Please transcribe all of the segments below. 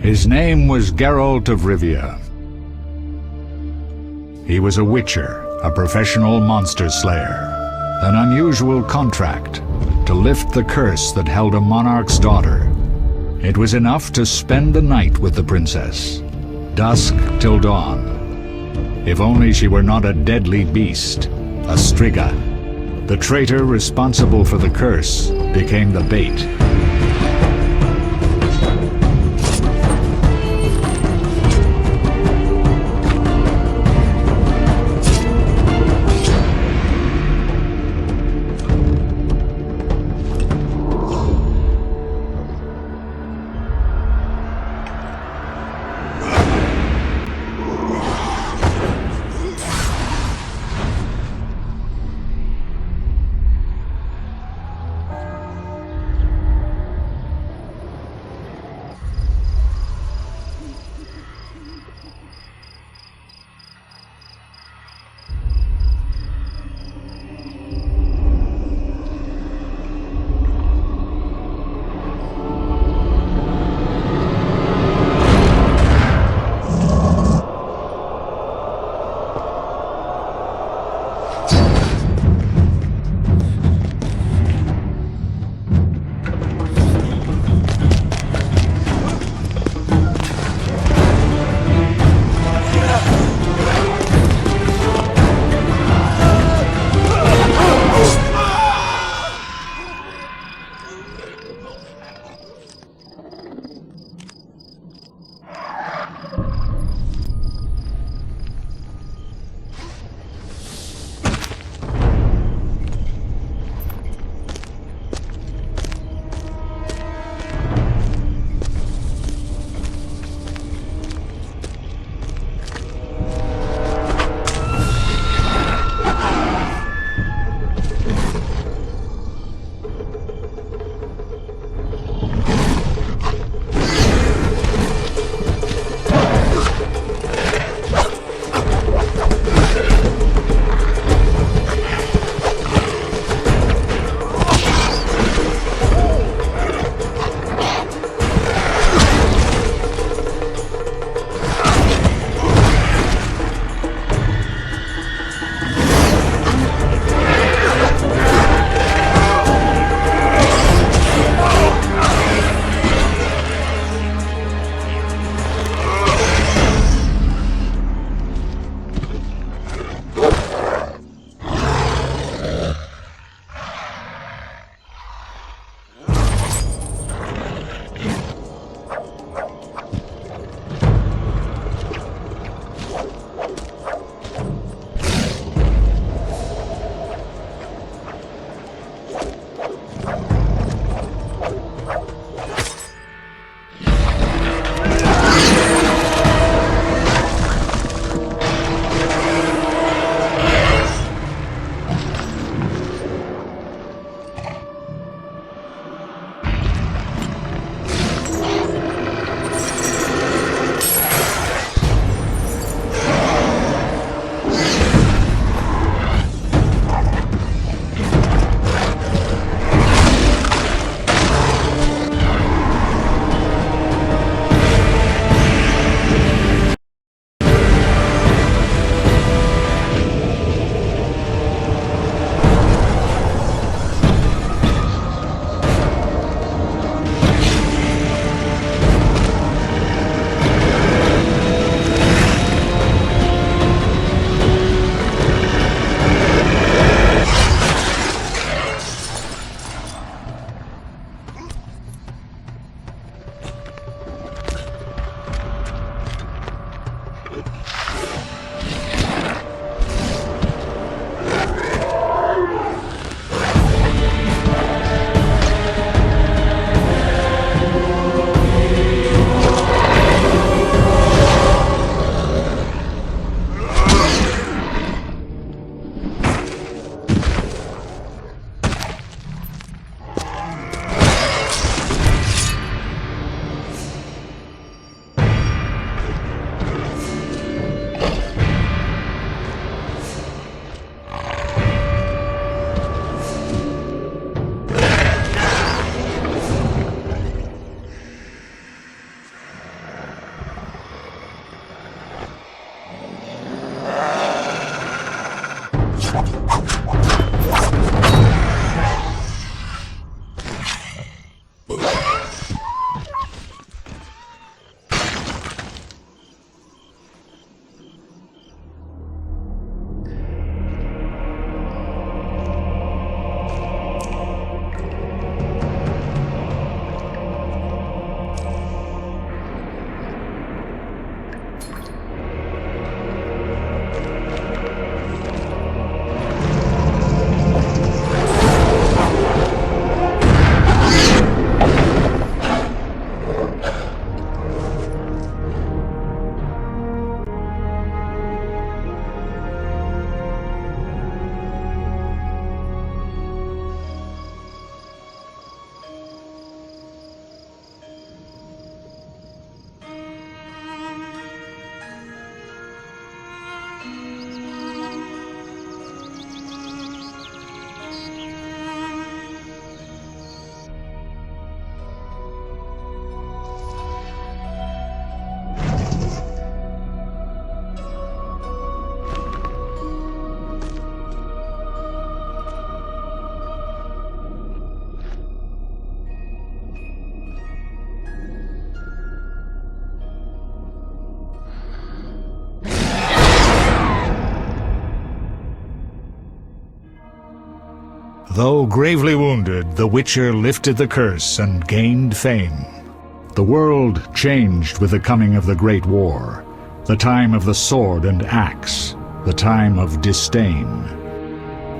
His name was Geralt of Rivia. He was a witcher, a professional monster slayer. An unusual contract to lift the curse that held a monarch's daughter. It was enough to spend the night with the princess, dusk till dawn. If only she were not a deadly beast, a striga. The traitor responsible for the curse became the bait. Though gravely wounded, the Witcher lifted the curse and gained fame. The world changed with the coming of the Great War, the time of the sword and axe, the time of disdain.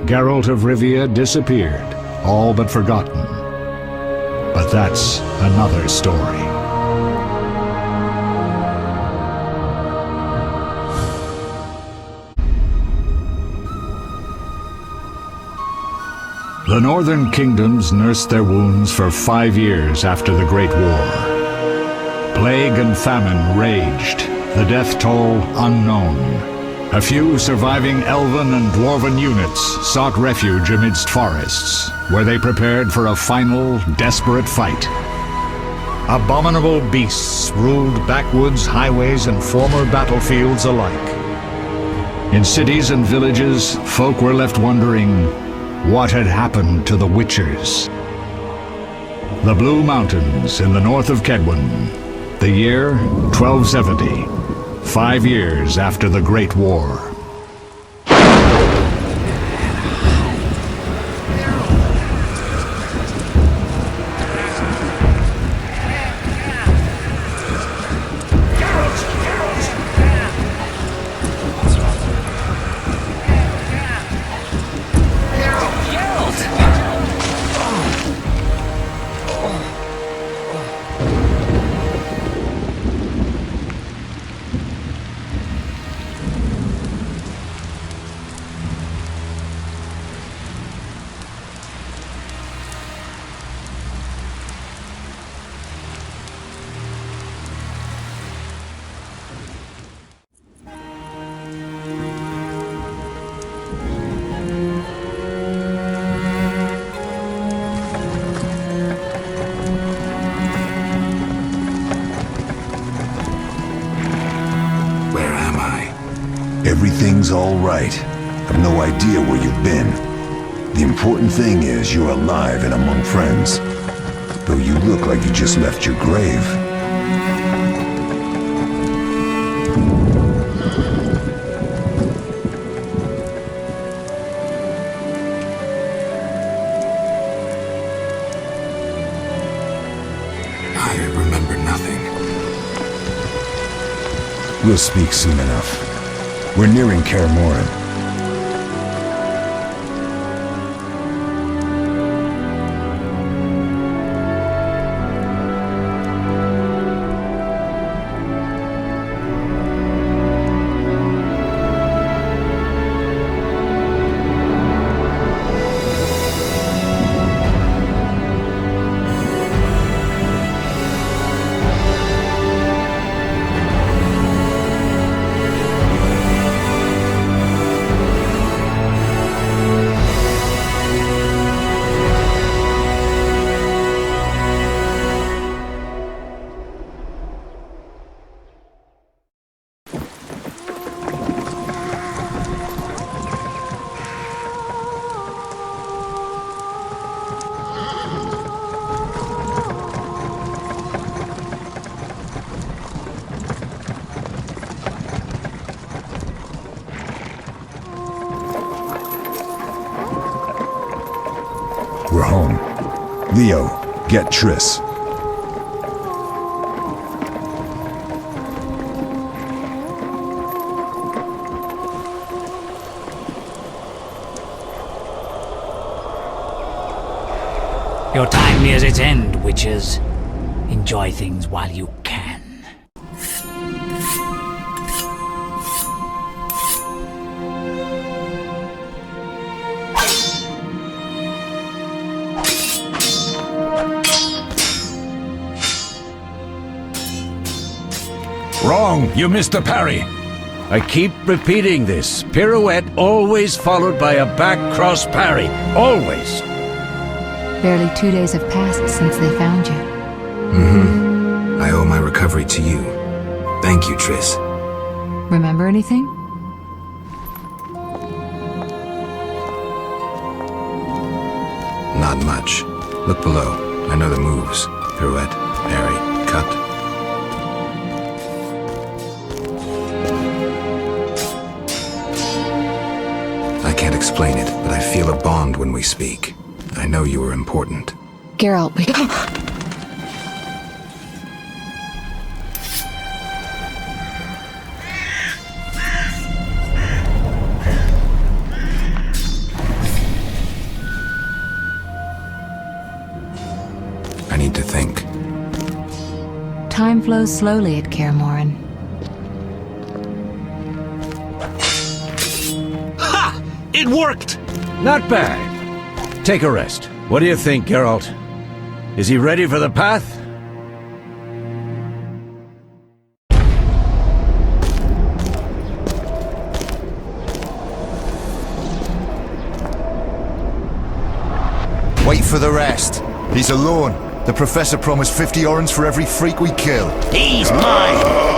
Geralt of Rivia disappeared, all but forgotten. But that's another story. The northern kingdoms nursed their wounds for 5 years after the Great War. Plague and famine raged, the death toll unknown. A few surviving elven and dwarven units sought refuge amidst forests, where they prepared for a final, desperate fight. Abominable beasts ruled backwoods, highways, and former battlefields alike. In cities and villages, folk were left wondering, what had happened to the Witchers? The Blue Mountains in the north of Kedwen. The year 1270, 5 years after the Great War. Everything's all right. I've no idea where you've been. The important thing is you're alive and among friends. Though you look like you just left your grave. I remember nothing. We'll speak soon enough. We're nearing Kaer Morhen. We're home. Leo, get Triss. Your time nears its end, witches. Enjoy things while you can. Wrong! You missed the parry! I keep repeating this. Pirouette always followed by a back cross parry. Always! Barely 2 days have passed since they found you. I owe my recovery to you. Thank you, Triss. Remember anything? Not much. Look below. I know the moves. Pirouette, parry, cut. I can't explain it, but I feel a bond when we speak. I know you were important. Geralt, we... I need to think. Time flows slowly at Kaer Morhen. Ha! It worked! Not bad. Take a rest. What do you think, Geralt? Is he ready for the path? Wait for the rest. He's alone. The Professor promised 50 orens for every freak we kill. He's mine!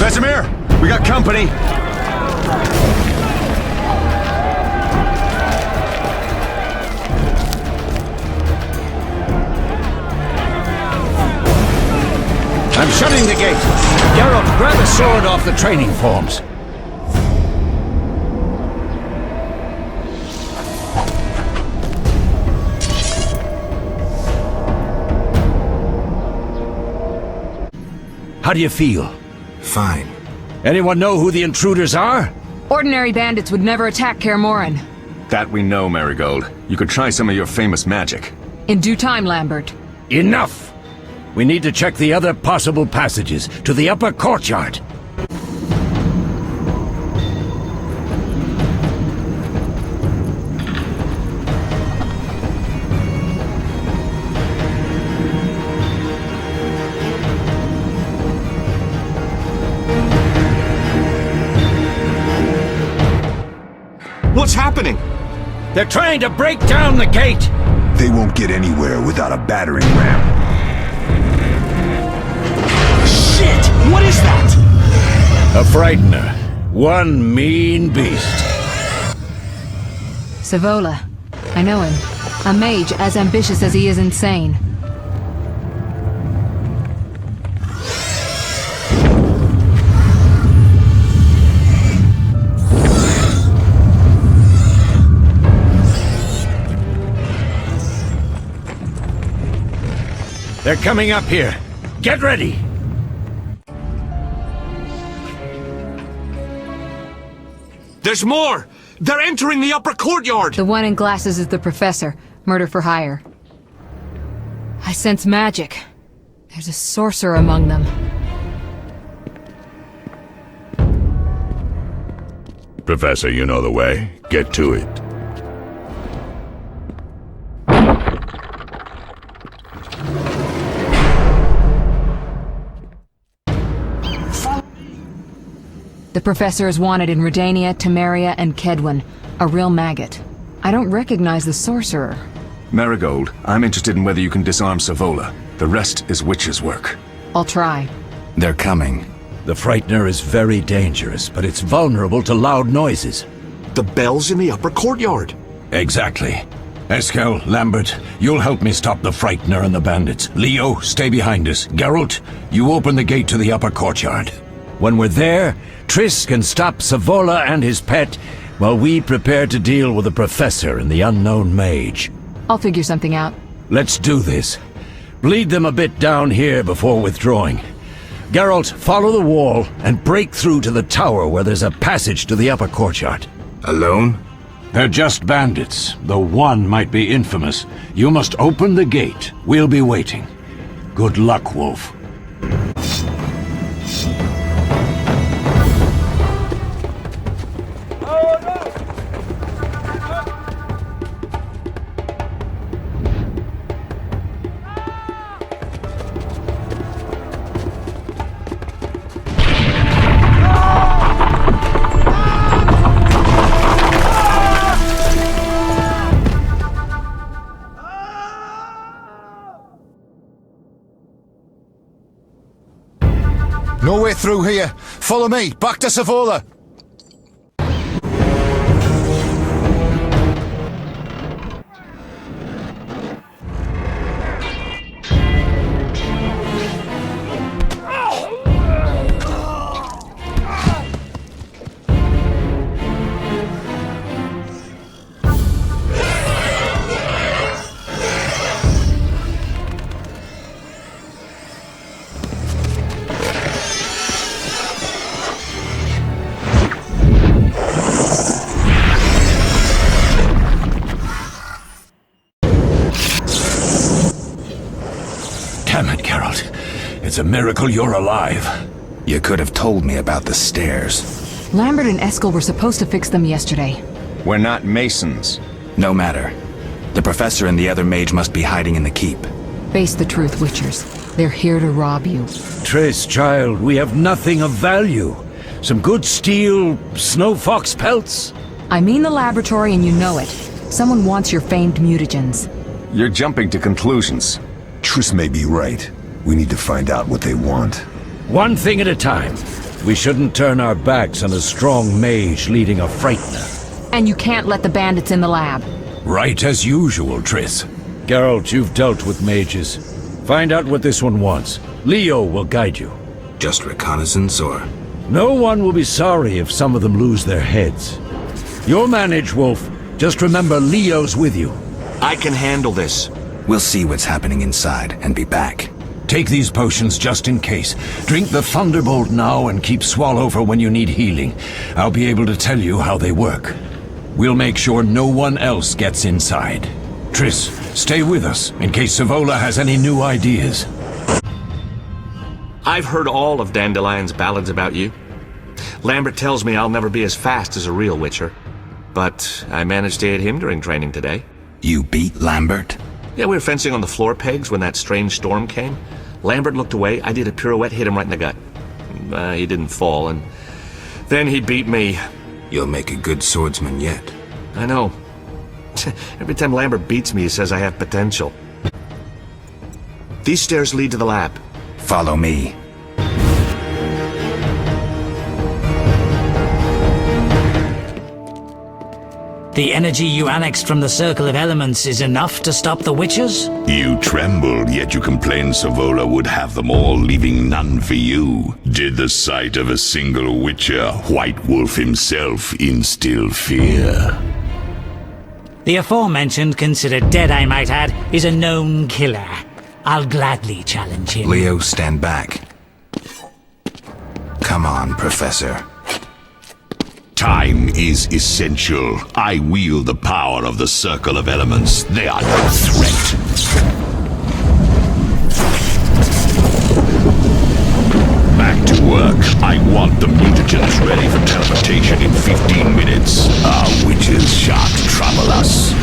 Vesemir, we got company. I'm shutting the gate. Geralt, grab a sword off the training forms. How do you feel? Fine. Anyone know who the intruders are? Ordinary bandits would never attack Kaer Morhen. That we know, Marigold. You could try some of your famous magic. In due time, Lambert. Enough! We need to check the other possible passages to the upper courtyard. What's happening? They're trying to break down the gate! They won't get anywhere without a battering ram. Shit! What is that? A frightener. One mean beast. Savola. I know him. A mage as ambitious as he is insane. They're coming up here. Get ready! There's more! They're entering the upper courtyard! The one in glasses is the Professor. Murder for hire. I sense magic. There's a sorcerer among them. Professor, you know the way. Get to it. The Professor is wanted in Redania, Temeria, and Kedwen. A real maggot. I don't recognize the sorcerer. Marigold, I'm interested in whether you can disarm Savola. The rest is witch's work. I'll try. They're coming. The frightener is very dangerous, but it's vulnerable to loud noises. The bell's in the upper courtyard. Exactly. Eskel, Lambert, you'll help me stop the frightener and the bandits. Leo, stay behind us. Geralt, you open the gate to the upper courtyard. When we're there, Triss can stop Savola and his pet, while we prepare to deal with the Professor and the unknown mage. I'll figure something out. Let's do this. Bleed them a bit down here before withdrawing. Geralt, follow the wall and break through to the tower where there's a passage to the upper courtyard. Alone? They're just bandits, though one might be infamous. You must open the gate. We'll be waiting. Good luck, Wolf. No way through here. Follow me. Back to Savola. Damn it, Geralt. It's a miracle you're alive. You could have told me about the stairs. Lambert and Eskel were supposed to fix them yesterday. We're not masons. No matter. The professor and the other mage must be hiding in the keep. Face the truth, Witchers. They're here to rob you. Triss, child, we have nothing of value. Some good steel, snow fox pelts. I mean the laboratory and you know it. Someone wants your famed mutagens. You're jumping to conclusions. Triss may be right. We need to find out what they want. One thing at a time. We shouldn't turn our backs on a strong mage leading a frightener. And you can't let the bandits in the lab. Right as usual, Triss. Geralt, you've dealt with mages. Find out what this one wants. Leo will guide you. Just reconnaissance, or...? No one will be sorry if some of them lose their heads. You'll manage, Wolf. Just remember Leo's with you. I can handle this. We'll see what's happening inside and be back. Take these potions just in case. Drink the Thunderbolt now and keep Swallow for when you need healing. I'll be able to tell you how they work. We'll make sure no one else gets inside. Triss, stay with us in case Savola has any new ideas. I've heard all of Dandelion's ballads about you. Lambert tells me I'll never be as fast as a real Witcher. But I managed to hit him during training today. You beat Lambert? Yeah, we were fencing on the floor pegs when that strange storm came. Lambert looked away, I did a pirouette, hit him right in the gut. He didn't fall, and then he beat me. You'll make a good swordsman yet. I know. Every time Lambert beats me, he says I have potential. These stairs lead to the lab. Follow me. The energy you annexed from the Circle of Elements is enough to stop the Witchers? You trembled, yet you complained Savola would have them all, leaving none for you. Did the sight of a single Witcher, White Wolf himself, instill fear? The aforementioned, considered dead I might add, is a known killer. I'll gladly challenge him. Leo, stand back. Come on, Professor. Time is essential. I wield the power of the Circle of Elements. They are no threat. Back to work. I want the mutagens ready for teleportation in 15 minutes. Our witches shan't trouble us.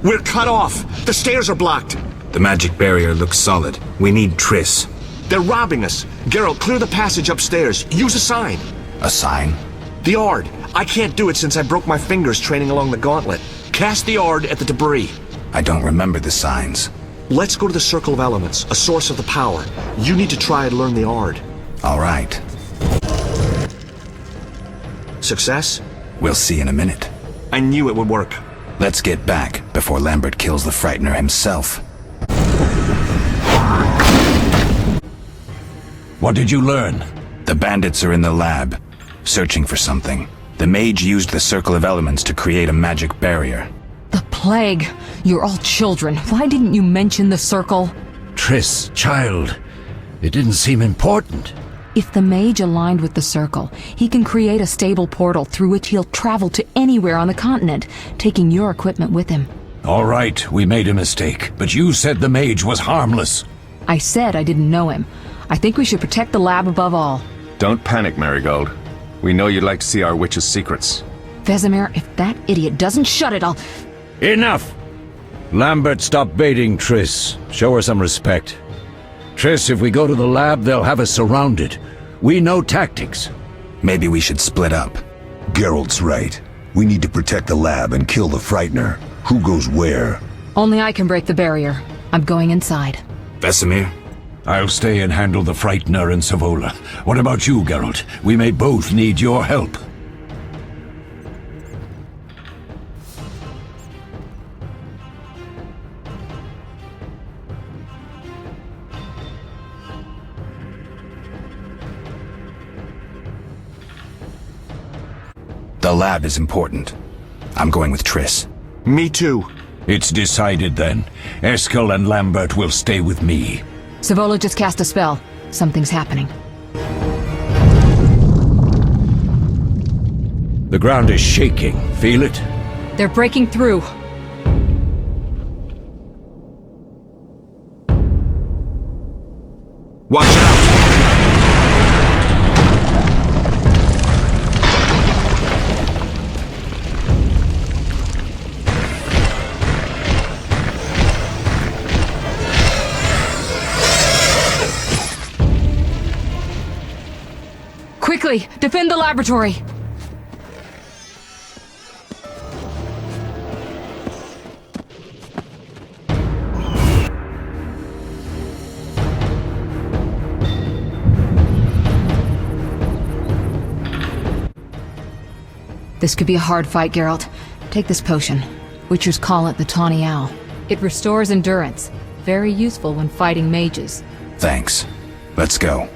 We're cut off! The stairs are blocked! The magic barrier looks solid. We need Triss. They're robbing us! Geralt, clear the passage upstairs. Use a sign. A sign? The Ard. I can't do it since I broke my fingers training along the gauntlet. Cast the Ard at the debris. I don't remember the signs. Let's go to the Circle of Elements, a source of the power. You need to try and learn the Ard. All right. Success? We'll see in a minute. I knew it would work. Let's get back before Lambert kills the Frightener himself. What did you learn? The bandits are in the lab, searching for something. The mage used the Circle of Elements to create a magic barrier. The plague! You're all children. Why didn't you mention the circle? Triss, child, it didn't seem important. If the mage aligned with the circle, he can create a stable portal through which he'll travel to anywhere on the continent, taking your equipment with him. All right, we made a mistake, but you said the mage was harmless. I said I didn't know him. I think we should protect the lab above all. Don't panic, Marigold. We know you'd like to see our witch's secrets. Vesemir, if that idiot doesn't shut it, I'll... Enough! Lambert, stop baiting Triss. Show her some respect. Triss, if we go to the lab, they'll have us surrounded. We know tactics. Maybe we should split up. Geralt's right. We need to protect the lab and kill the Frightener. Who goes where? Only I can break the barrier. I'm going inside. Vesemir? I'll stay and handle the Frightener and Savola. What about you, Geralt? We may both need your help. The lab is important. I'm going with Triss. Me too. It's decided then. Eskel and Lambert will stay with me. Savola just cast a spell. Something's happening. The ground is shaking. Feel it? They're breaking through. Watch out! Quickly, defend the laboratory! This could be a hard fight, Geralt. Take this potion. Witchers call it the Tawny Owl. It restores endurance. Very useful when fighting mages. Thanks. Let's go.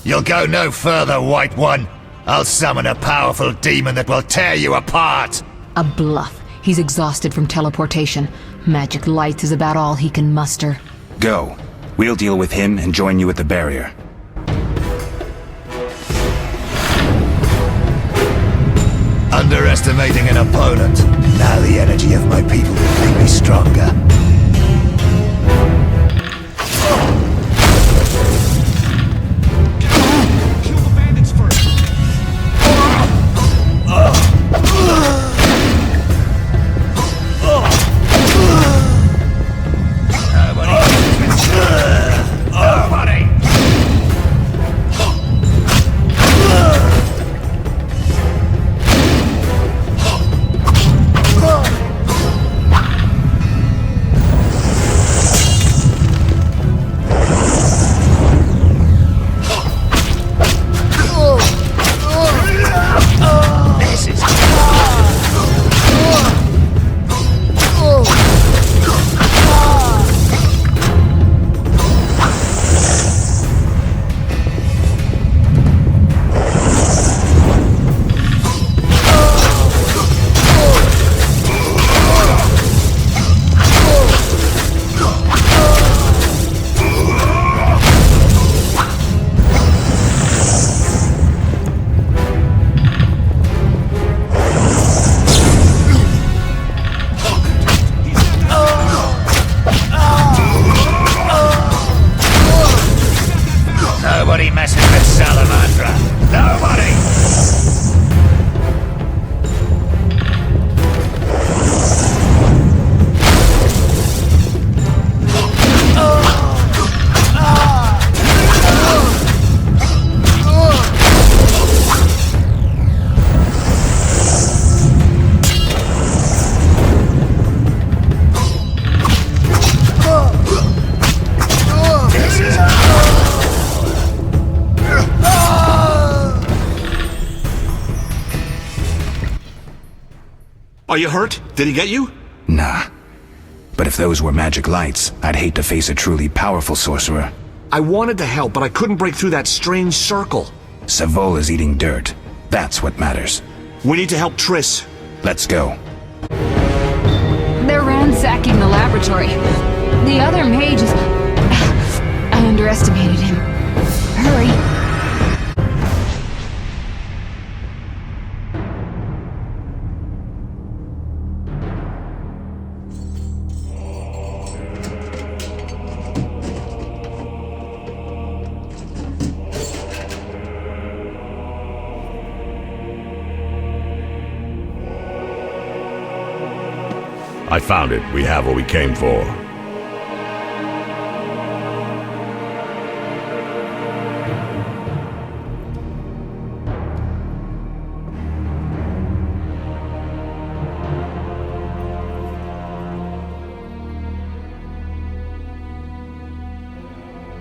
You'll go no further, White One. I'll summon a powerful demon that will tear you apart. A bluff. He's exhausted from teleportation. Magic light is about all he can muster. Go. We'll deal with him and join you at the barrier. Underestimating an opponent. Now the energy of my people will make me stronger. Kill the bandits first! Nobody messes with Salamandra. Nobody! Are you hurt? Did he get you? Nah. But if those were magic lights, I'd hate to face a truly powerful sorcerer. I wanted to help, but I couldn't break through that strange circle. Savola's eating dirt. That's what matters. We need to help Triss. Let's go. They're ransacking the laboratory. The other mage is... I underestimated him. Hurry. I found it. We have what we came for.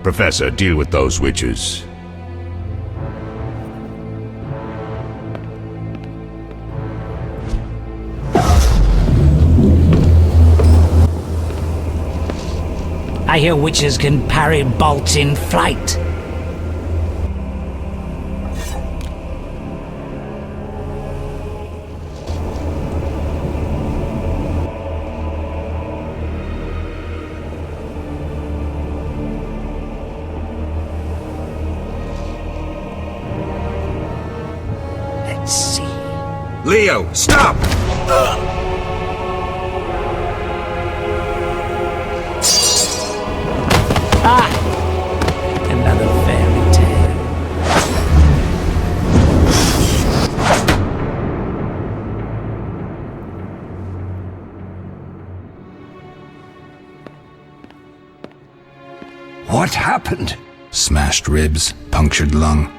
Professor, deal with those witches. I hear witches can parry bolts in flight. Leo, stop! Another fairy tale. What happened? Smashed ribs, punctured lung.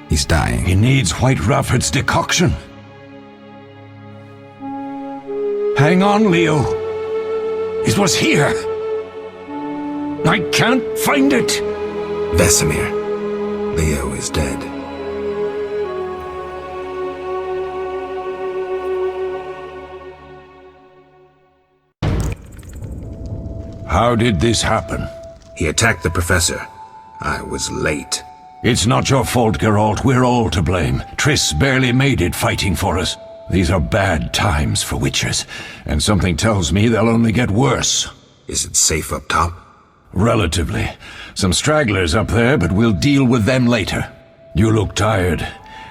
He's dying. He needs White Rafford's decoction. Hang on, Leo. It was here. I can't find it. Vesemir. Leo is dead. How did this happen? He attacked the professor. I was late. It's not your fault, Geralt. We're all to blame. Triss barely made it fighting for us. These are bad times for Witchers, and something tells me they'll only get worse. Is it safe up top? Relatively. Some stragglers up there, but we'll deal with them later. You look tired.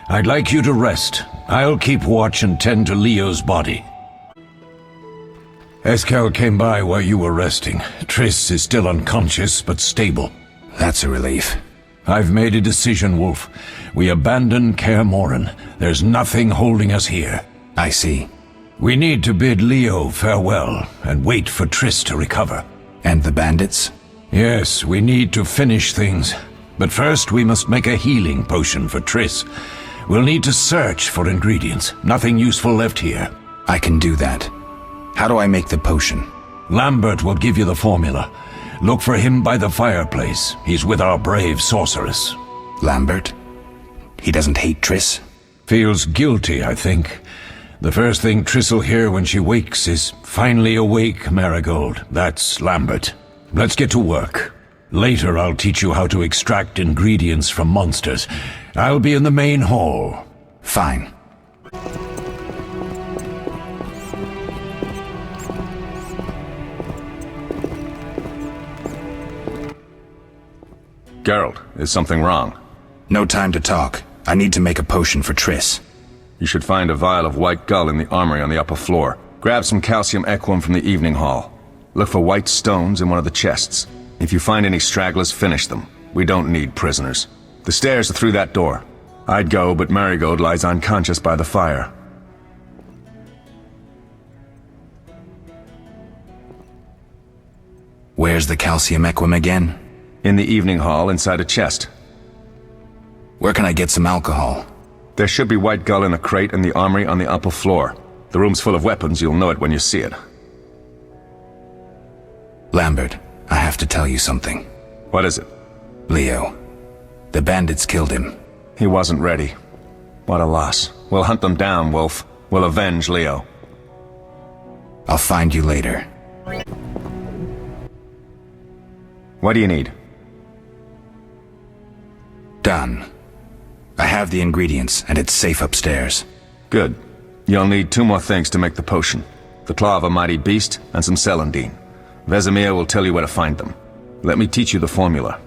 I'd like you to rest. I'll keep watch and tend to Leo's body. Eskel came by while you were resting. Triss is still unconscious, but stable. That's a relief. I've made a decision, Wolf. We abandon Kaer Morhen. There's nothing holding us here. I see. We need to bid Leo farewell and wait for Triss to recover. And the bandits? Yes, we need to finish things. But first we must make a healing potion for Triss. We'll need to search for ingredients. Nothing useful left here. I can do that. How do I make the potion? Lambert will give you the formula. Look for him by the fireplace. He's with our brave sorceress. Lambert? He doesn't hate Triss? Feels guilty, I think. The first thing Triss'll hear when she wakes is, "Finally awake, Marigold." That's Lambert. Let's get to work. Later I'll teach you how to extract ingredients from monsters. I'll be in the main hall. Fine. Geralt, is something wrong? No time to talk. I need to make a potion for Triss. You should find a vial of white gull in the armory on the upper floor. Grab some calcium equum from the evening hall. Look for white stones in one of the chests. If you find any stragglers, finish them. We don't need prisoners. The stairs are through that door. I'd go, but Marigold lies unconscious by the fire. Where's the calcium equum again? In the evening hall, inside a chest. Where can I get some alcohol? There should be white gull in a crate in the armory on the upper floor. The room's full of weapons, you'll know it when you see it. Lambert, I have to tell you something. What is it? Leo. The bandits killed him. He wasn't ready. What a loss. We'll hunt them down, Wolf. We'll avenge Leo. I'll find you later. What do you need? Done. I have the ingredients, and it's safe upstairs. Good. You'll need 2 more things to make the potion. The claw of a mighty beast, and some celandine. Vesemir will tell you where to find them. Let me teach you the formula.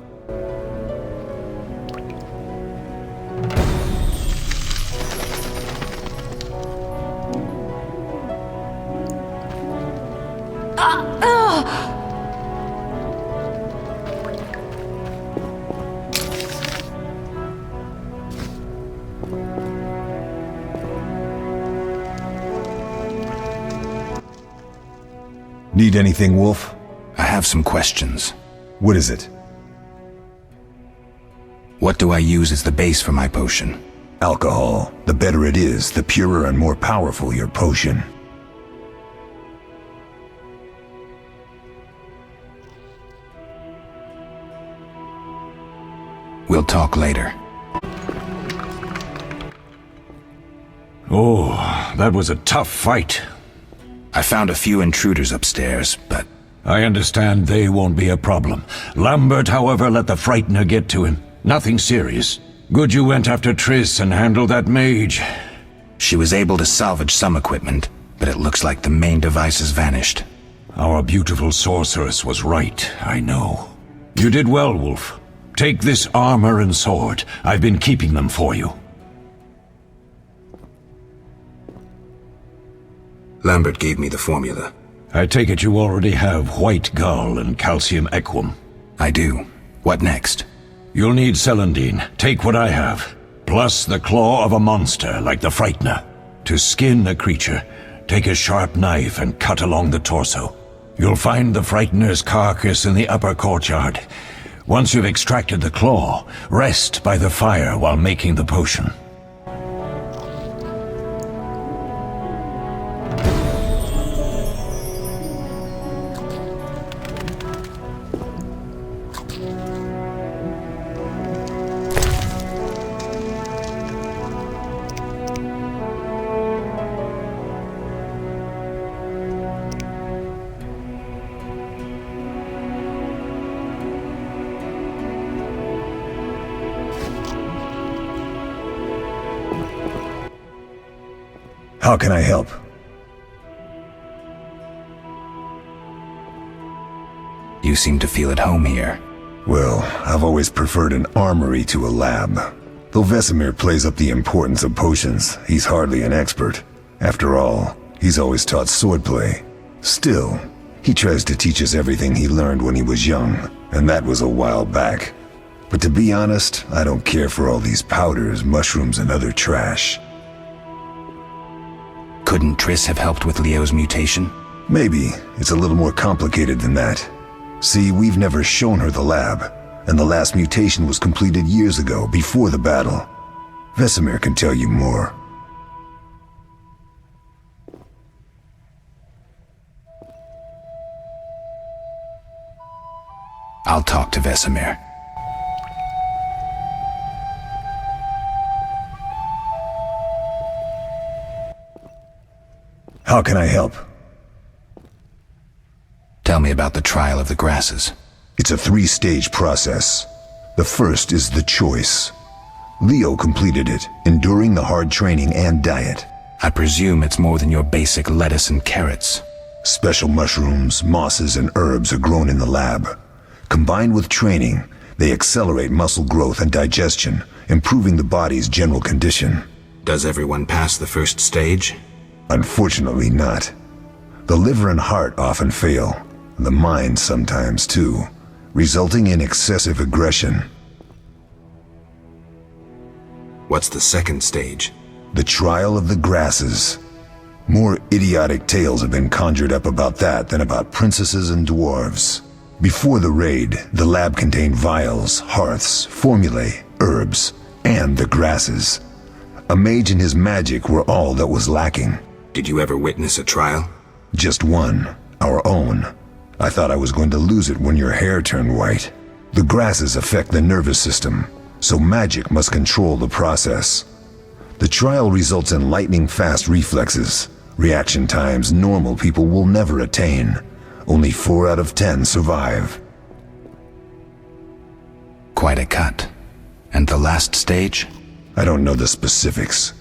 Need anything, Wolf? I have some questions. What is it? What do I use as the base for my potion? Alcohol. The better it is, the purer and more powerful your potion. We'll talk later. Oh, that was a tough fight. I found a few intruders upstairs, but... I understand they won't be a problem. Lambert, however, let the Frightener get to him. Nothing serious. Good you went after Triss and handled that mage. She was able to salvage some equipment, but it looks like the main device has vanished. Our beautiful sorceress was right, I know. You did well, Wolf. Take this armor and sword. I've been keeping them for you. Lambert gave me the formula. I take it you already have white gull and calcium equum. I do. What next? You'll need celandine. Take what I have. Plus the claw of a monster like the Frightener. To skin a creature, take a sharp knife and cut along the torso. You'll find the Frightener's carcass in the upper courtyard. Once you've extracted the claw, rest by the fire while making the potion. How can I help? You seem to feel at home here. Well, I've always preferred an armory to a lab. Though Vesemir plays up the importance of potions, he's hardly an expert. After all, he's always taught swordplay. Still, he tries to teach us everything he learned when he was young, and that was a while back. But to be honest, I don't care for all these powders, mushrooms, and other trash. Couldn't Triss have helped with Leo's mutation? Maybe. It's a little more complicated than that. See, we've never shown her the lab, and the last mutation was completed years ago, before the battle. Vesemir can tell you more. I'll talk to Vesemir. How can I help? Tell me about the trial of the grasses. It's a 3-stage process. The first is the choice. Leo completed it, enduring the hard training and diet. I presume it's more than your basic lettuce and carrots. Special mushrooms, mosses, and herbs are grown in the lab. Combined with training, they accelerate muscle growth and digestion, improving the body's general condition. Does everyone pass the first stage? Unfortunately not. The liver and heart often fail, the mind sometimes too, resulting in excessive aggression. What's the second stage? The trial of the grasses. More idiotic tales have been conjured up about that than about princesses and dwarves. Before the raid, the lab contained vials, hearths, formulae, herbs, and the grasses. A mage and his magic were all that was lacking. Did you ever witness a trial? Just one, our own. I thought I was going to lose it when your hair turned white. The grasses affect the nervous system, so magic must control the process. The trial results in lightning-fast reflexes, reaction times normal people will never attain. Only 4 out of 10 survive. Quite a cut. And the last stage? I don't know the specifics.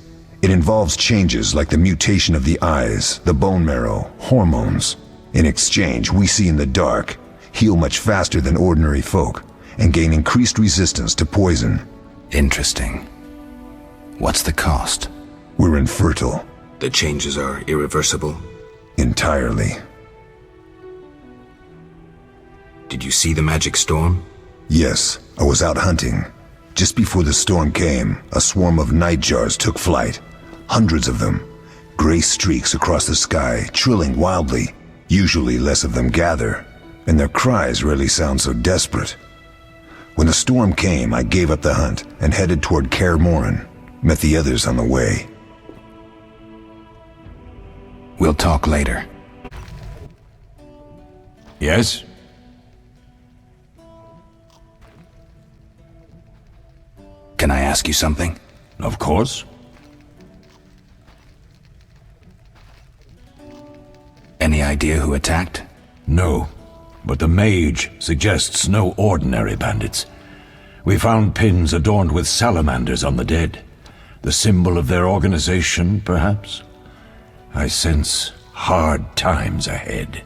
It involves changes like the mutation of the eyes, the bone marrow, hormones. In exchange, we see in the dark, heal much faster than ordinary folk, and gain increased resistance to poison. Interesting. What's the cost? We're infertile. The changes are irreversible? Entirely. Did you see the magic storm? Yes, I was out hunting. Just before the storm came, a swarm of nightjars took flight. Hundreds of them. Gray streaks across the sky, trilling wildly. Usually less of them gather, and their cries rarely sound so desperate. When the storm came, I gave up the hunt and headed toward Kaer Morhen. Met the others on the way. We'll talk later. Yes? Can I ask you something? Of course. Any idea who attacked? No, but the mage suggests no ordinary bandits. We found pins adorned with salamanders on the dead. The symbol of their organization, perhaps? I sense hard times ahead.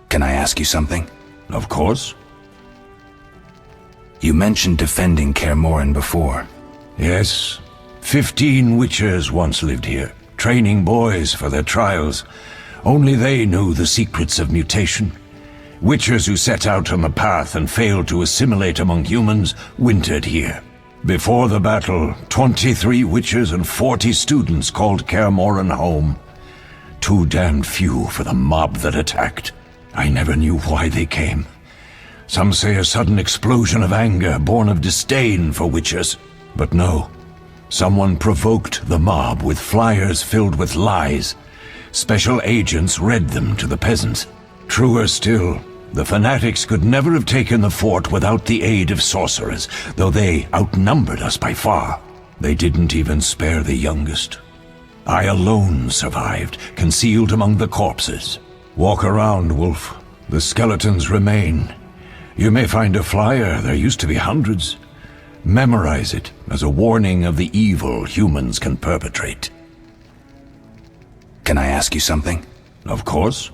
Can I ask you something? Of course. You mentioned defending Kaer Morhen before. Yes. 15 witchers once lived here. training boys for their trials. Only they knew the secrets of mutation. Witchers who set out on the path and failed to assimilate among humans wintered here. Before the battle, 23 witchers and 40 students called Kaer Morhen home. Too damned few for the mob that attacked. I never knew why they came. Some say a sudden explosion of anger born of disdain for witchers. But no. Someone provoked the mob with flyers filled with lies. Special agents read them to the peasants. Truer still, the fanatics could never have taken the fort without the aid of sorcerers, though they outnumbered us by far. They didn't even spare the youngest. I alone survived, concealed among the corpses. Walk around, Wolf. The skeletons remain. You may find a flyer, there used to be hundreds. Memorize it as a warning of the evil humans can perpetrate. Can I ask you something? Of course.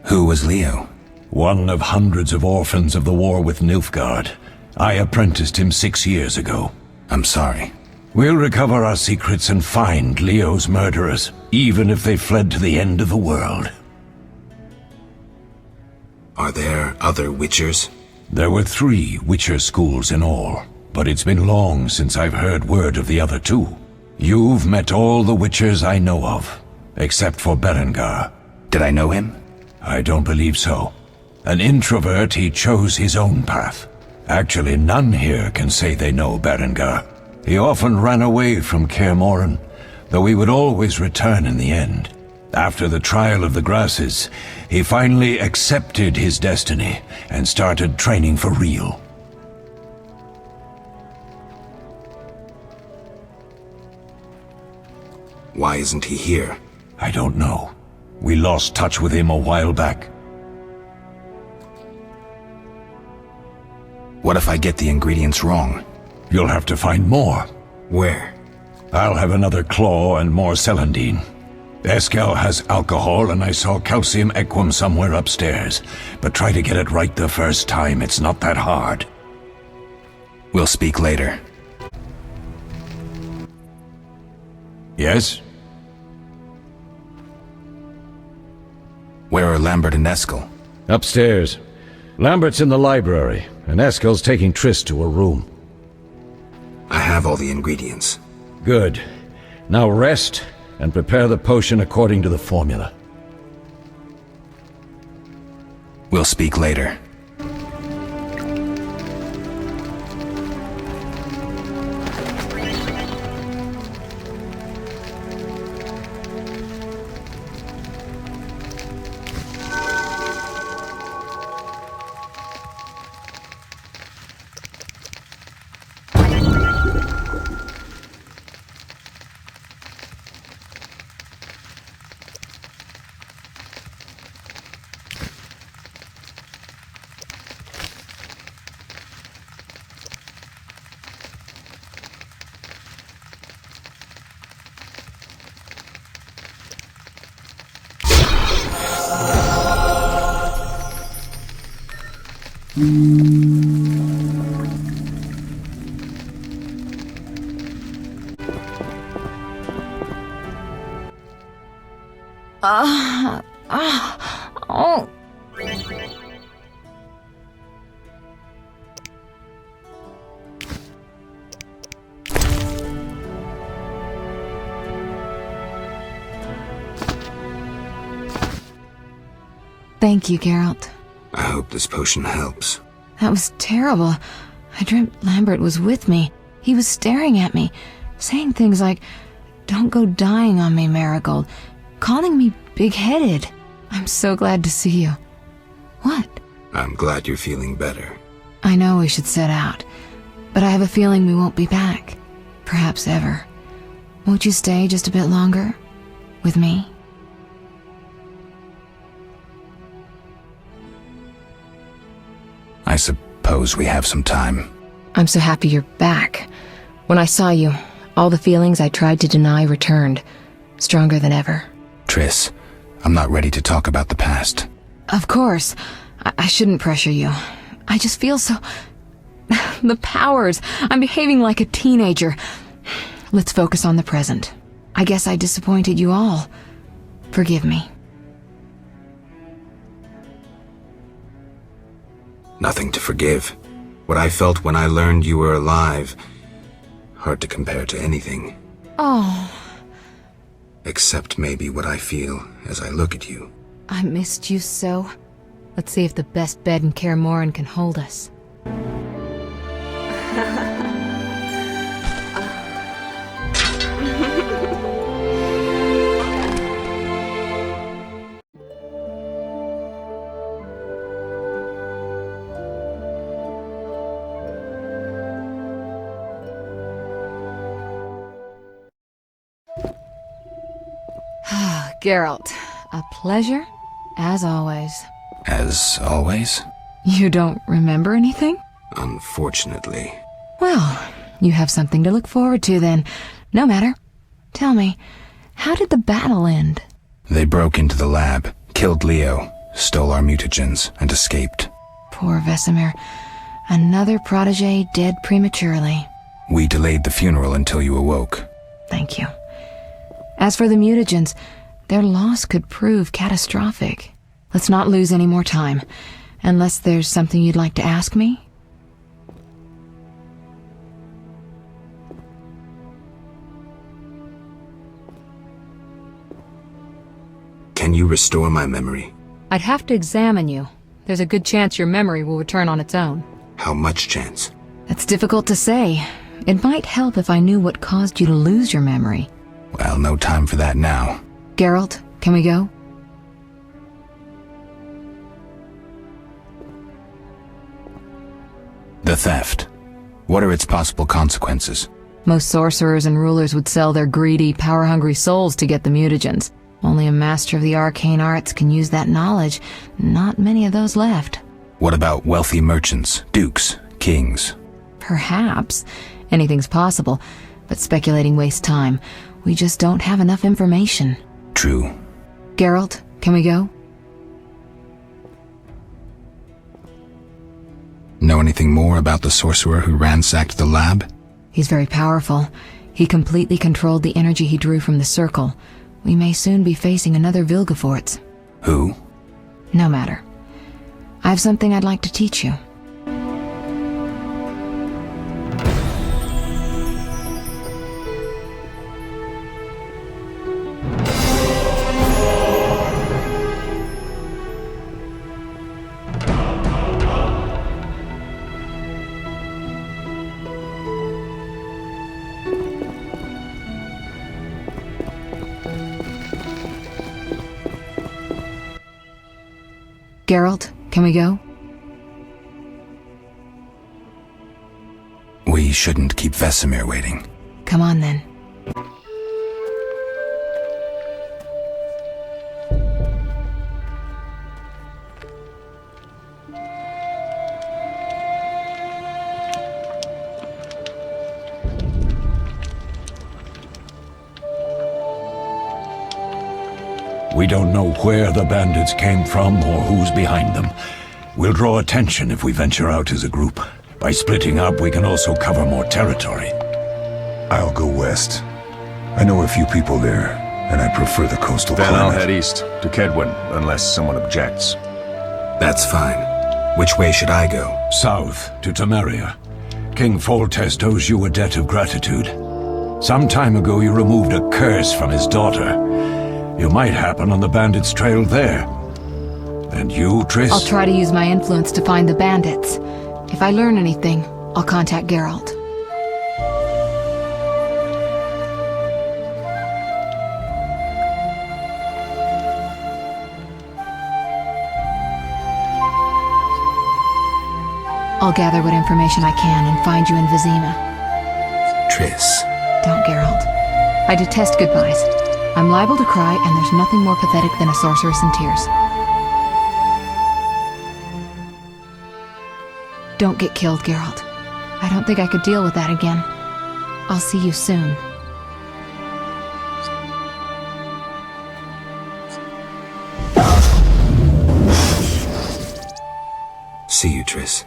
Who was Leo? One of hundreds of orphans of the war with Nilfgaard. I apprenticed him 6 years ago. I'm sorry. We'll recover our secrets and find Leo's murderers, even if they fled to the end of the world. Are there other Witchers? There were 3 Witcher schools in all, but it's been long since I've heard word of the other 2. You've met all the Witchers I know of, except for Berengar. Did I know him? I don't believe so. An introvert, he chose his own path. Actually, none here can say they know Berengar. He often ran away from Kaer Morhen, though he would always return in the end. After the trial of the grasses, he finally accepted his destiny and started training for real. Why isn't he here? I don't know. We lost touch with him a while back. What if I get the ingredients wrong? You'll have to find more. Where? I'll have another claw and more celandine. Eskel has alcohol, and I saw calcium equum somewhere upstairs. But try to get it right the first time, it's not that hard. We'll speak later. Yes? Where are Lambert and Eskel? Upstairs. Lambert's in the library, and Eskel's taking Triss to a room. I have all the ingredients. Good. Now rest, and prepare the potion according to the formula. We'll speak later. Oh. Thank you, Geralt. I hope this potion helps. That was terrible. I dreamt Lambert was with me. He was staring at me, saying things like, "Don't go dying on me, Marigold," calling me big-headed. I'm so glad to see you. What? I'm glad you're feeling better. I know we should set out, but I have a feeling we won't be back. Perhaps ever. Won't you stay just a bit longer? With me? I suppose we have some time. I'm so happy you're back. When I saw you, all the feelings I tried to deny returned, stronger than ever. Triss, I'm not ready to talk about the past. Of course. I shouldn't pressure you. I just feel so... the powers. I'm behaving like a teenager. Let's focus on the present. I guess I disappointed you all. Forgive me. Nothing to forgive. What I felt when I learned you were alive, hard to compare to anything. Oh, Except maybe what I feel as I look at you. I missed you so. Let's see if the best bed in Kaer Morhen can hold us. Geralt, a pleasure, as always. As always? You don't remember anything? Unfortunately. Well, you have something to look forward to then. No matter. Tell me, how did the battle end? They broke into the lab, killed Leo, stole our mutagens, and escaped. Poor Vesemir. Another protege dead prematurely. We delayed the funeral until you awoke. Thank you. As for the mutagens, their loss could prove catastrophic. Let's not lose any more time. Unless there's something you'd like to ask me? Can you restore my memory? I'd have to examine you. There's a good chance your memory will return on its own. How much chance? That's difficult to say. It might help if I knew what caused you to lose your memory. Well, no time for that now. Geralt, can we go? The theft. What are its possible consequences? Most sorcerers and rulers would sell their greedy, power-hungry souls to get the mutagens. Only a master of the arcane arts can use that knowledge. Not many of those left. What about wealthy merchants, dukes, kings? Perhaps. Anything's possible, but speculating wastes time. We just don't have enough information. True. Geralt, can we go? Know anything more about the sorcerer who ransacked the lab? He's very powerful. He completely controlled the energy he drew from the circle. We may soon be facing another Vilgefortz. Who? No matter. I have something I'd like to teach you. Geralt, can we go? We shouldn't keep Vesemir waiting. Come on then. We don't know where the bandits came from or who's behind them. We'll draw attention if we venture out as a group. By splitting up, we can also cover more territory. I'll go west. I know a few people there, and I prefer the coastal Then climate. I'll head east, to Kedwin, unless someone objects. That's fine. Which way should I go? South, to Temeria. King Foltest owes you a debt of gratitude. Some time ago you removed a curse from his daughter. You might happen on the bandits' trail there. And you, Triss? I'll try to use my influence to find the bandits. If I learn anything, I'll contact Geralt. I'll gather what information I can and find you in Vizima. Triss. Don't, Geralt. I detest goodbyes. I'm liable to cry, and there's nothing more pathetic than a sorceress in tears. Don't get killed, Geralt. I don't think I could deal with that again. I'll see you soon. See you, Triss.